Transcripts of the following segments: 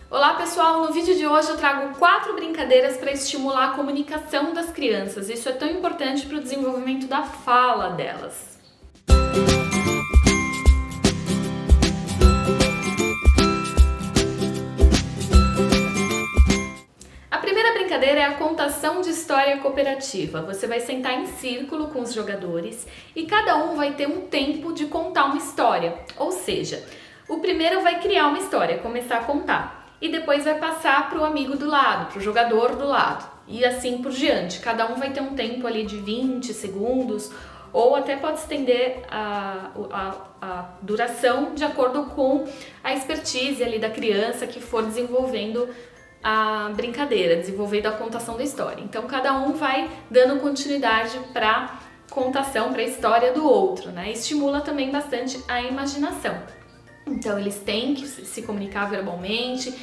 Olá pessoal, no vídeo de hoje eu trago 4 brincadeiras para estimular a comunicação das crianças. Isso é tão importante para o desenvolvimento da fala delas. A primeira brincadeira é a contação de história cooperativa. Você vai sentar em círculo com os jogadores e cada um vai ter um tempo de contar uma história. Ou seja, o primeiro vai criar uma história, começar a contar. E depois vai passar para o amigo do lado, para o jogador do lado. E assim por diante. Cada um vai ter um tempo ali de 20 segundos ou até pode estender a duração de acordo com a expertise ali da criança que for desenvolvendo a brincadeira, desenvolvendo a contação da história. Então cada um vai dando continuidade para contação, para a história do outro, né? Estimula também bastante a imaginação. Então eles têm que se comunicar verbalmente,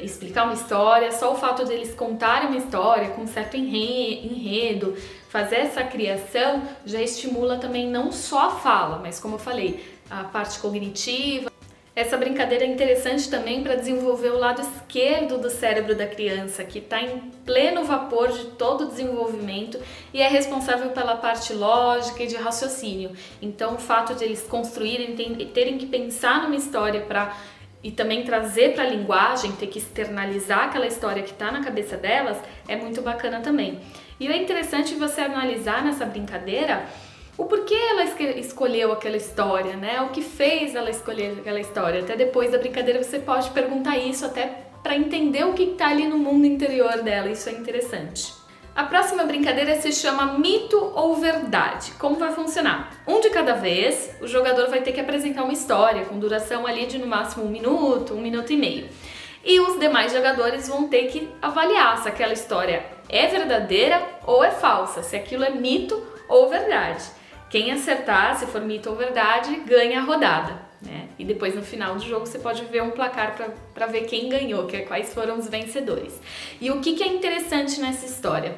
explicar uma história. Só o fato de eles contarem uma história com um certo enredo, fazer essa criação já estimula também não só a fala, mas como eu falei, a parte cognitiva. Essa brincadeira é interessante também para desenvolver o lado esquerdo do cérebro da criança, que está em pleno vapor de todo o desenvolvimento e é responsável pela parte lógica e de raciocínio. Então, o fato de eles construírem, terem que pensar numa história e também trazer para a linguagem, ter que externalizar aquela história que está na cabeça delas, é muito bacana também. E é interessante você analisar nessa brincadeira o porquê ela escolheu aquela história, né? O que fez ela escolher aquela história. Até depois da brincadeira você pode perguntar isso até para entender o que está ali no mundo interior dela. Isso é interessante. A próxima brincadeira se chama Mito ou Verdade. Como vai funcionar? Um de cada vez, o jogador vai ter que apresentar uma história com duração ali de no máximo 1 minuto e meio. E os demais jogadores vão ter que avaliar se aquela história é verdadeira ou é falsa, se aquilo é mito ou verdade. Quem acertar, se for mito ou verdade, ganha a rodada, né? E depois no final do jogo você pode ver um placar para ver quem ganhou, quais foram os vencedores. E o que é interessante nessa história?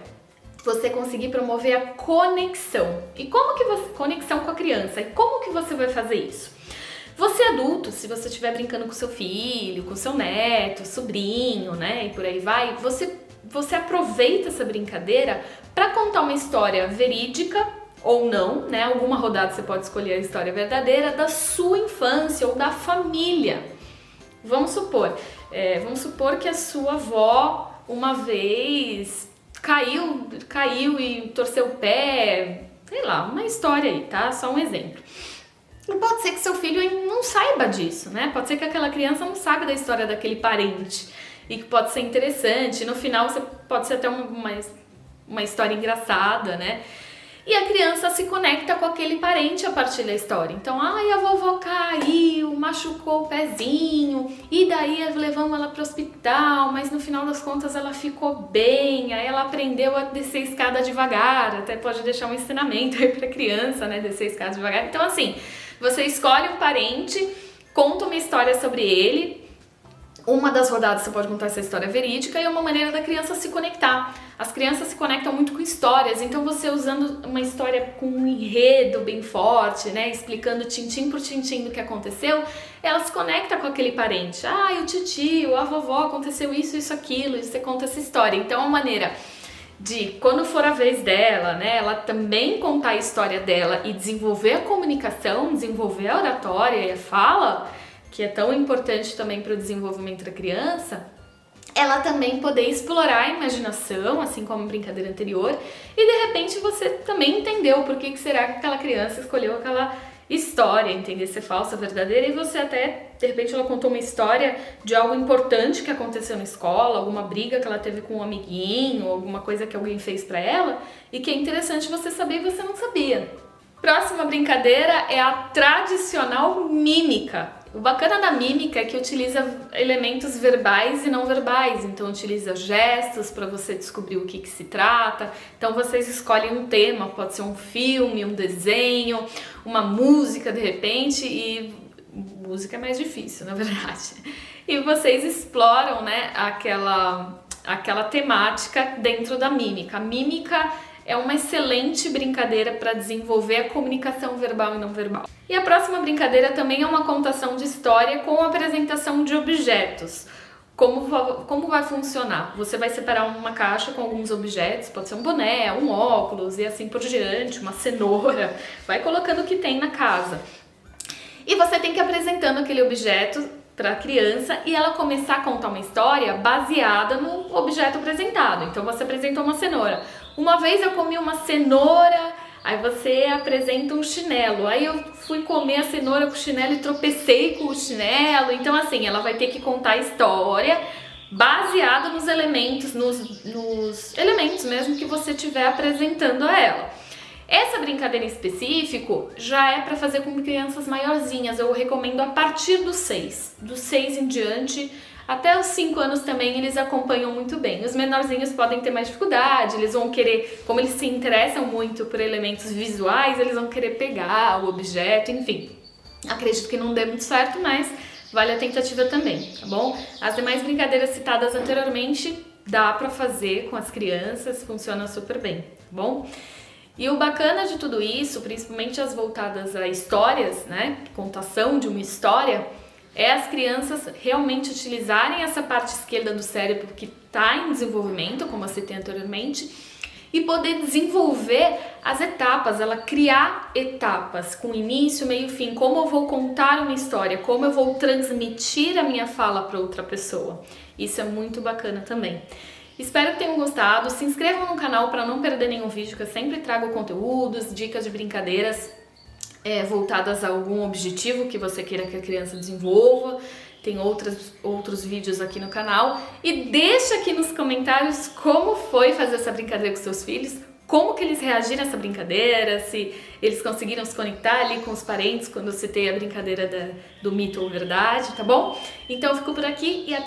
Você conseguir promover a conexão. E como que você... Conexão com a criança. E como que você vai fazer isso? Você adulto, se você estiver brincando com seu filho, com seu neto, sobrinho, né? E por aí vai, você aproveita essa brincadeira para contar uma história verídica ou não, né? Alguma rodada você pode escolher a história verdadeira da sua infância ou da família. Vamos supor que a sua avó uma vez caiu e torceu o pé, sei lá, uma história aí, tá? Só um exemplo. E pode ser que seu filho não saiba disso, né? Pode ser que aquela criança não saiba da história daquele parente e que pode ser interessante. No final pode ser até uma história engraçada, né? E a criança se conecta com aquele parente a partir da história. Então, a vovó caiu, machucou o pezinho, e daí levamos ela para o hospital, mas no final das contas ela ficou bem, aí ela aprendeu a descer a escada devagar, até pode deixar um ensinamento aí para a criança, né, descer a escada devagar. Então, assim, você escolhe um parente, conta uma história sobre ele. Uma das rodadas você pode contar essa história verídica e é uma maneira da criança se conectar. As crianças se conectam muito com histórias, então você usando uma história com um enredo bem forte, né, explicando tintim por tintim do que aconteceu, ela se conecta com aquele parente. O titio, a vovó, aconteceu isso, aquilo, e você conta essa história. Então é uma maneira de, quando for a vez dela, né, ela também contar a história dela e desenvolver a comunicação, desenvolver a oratória e a fala, que é tão importante também para o desenvolvimento da criança, ela também poder explorar a imaginação, assim como a brincadeira anterior, e de repente você também entendeu por que será que aquela criança escolheu aquela história, entender se é falsa, verdadeira, e você até, de repente ela contou uma história de algo importante que aconteceu na escola, alguma briga que ela teve com um amiguinho, alguma coisa que alguém fez para ela, e que é interessante você saber e você não sabia. Próxima brincadeira é a tradicional mímica. O bacana da mímica é que utiliza elementos verbais e não verbais, então utiliza gestos para você descobrir o que se trata. Então vocês escolhem um tema, pode ser um filme, um desenho, uma música de repente, e música é mais difícil, na verdade. E vocês exploram, né, aquela temática dentro da mímica. A mímica é uma excelente brincadeira para desenvolver a comunicação verbal e não verbal. E a próxima brincadeira também é uma contação de história com a apresentação de objetos. Como vai funcionar? Você vai separar uma caixa com alguns objetos, pode ser um boné, um óculos e assim por diante, uma cenoura, vai colocando o que tem na casa. E você tem que ir apresentando aquele objeto para a criança e ela começar a contar uma história baseada no objeto apresentado. Então você apresentou uma cenoura. Uma vez eu comi uma cenoura, aí você apresenta um chinelo. Aí eu fui comer a cenoura com o chinelo e tropecei com o chinelo. Então assim, ela vai ter que contar a história baseada nos elementos, nos elementos mesmo que você estiver apresentando a ela. Essa brincadeira em específico já é para fazer com crianças maiorzinhas, eu recomendo a partir dos 6. Dos 6 em diante, até os 5 anos também eles acompanham muito bem. Os menorzinhos podem ter mais dificuldade, eles vão querer, como eles se interessam muito por elementos visuais, eles vão querer pegar o objeto, enfim. Acredito que não dê muito certo, mas vale a tentativa também, tá bom? As demais brincadeiras citadas anteriormente dá para fazer com as crianças, funciona super bem, tá bom? E o bacana de tudo isso, principalmente as voltadas a histórias, né, contação de uma história, é as crianças realmente utilizarem essa parte esquerda do cérebro que está em desenvolvimento, como eu citei anteriormente, e poder desenvolver as etapas, ela criar etapas com início, meio e fim, como eu vou contar uma história, como eu vou transmitir a minha fala para outra pessoa. Isso é muito bacana também. Espero que tenham gostado, se inscrevam no canal para não perder nenhum vídeo, que eu sempre trago conteúdos, dicas de brincadeiras voltadas a algum objetivo que você queira que a criança desenvolva. Tem outros vídeos aqui no canal. E deixa aqui nos comentários como foi fazer essa brincadeira com seus filhos, como que eles reagiram a essa brincadeira, se eles conseguiram se conectar ali com os parentes quando eu citei a brincadeira do mito ou verdade, tá bom? Então eu fico por aqui e até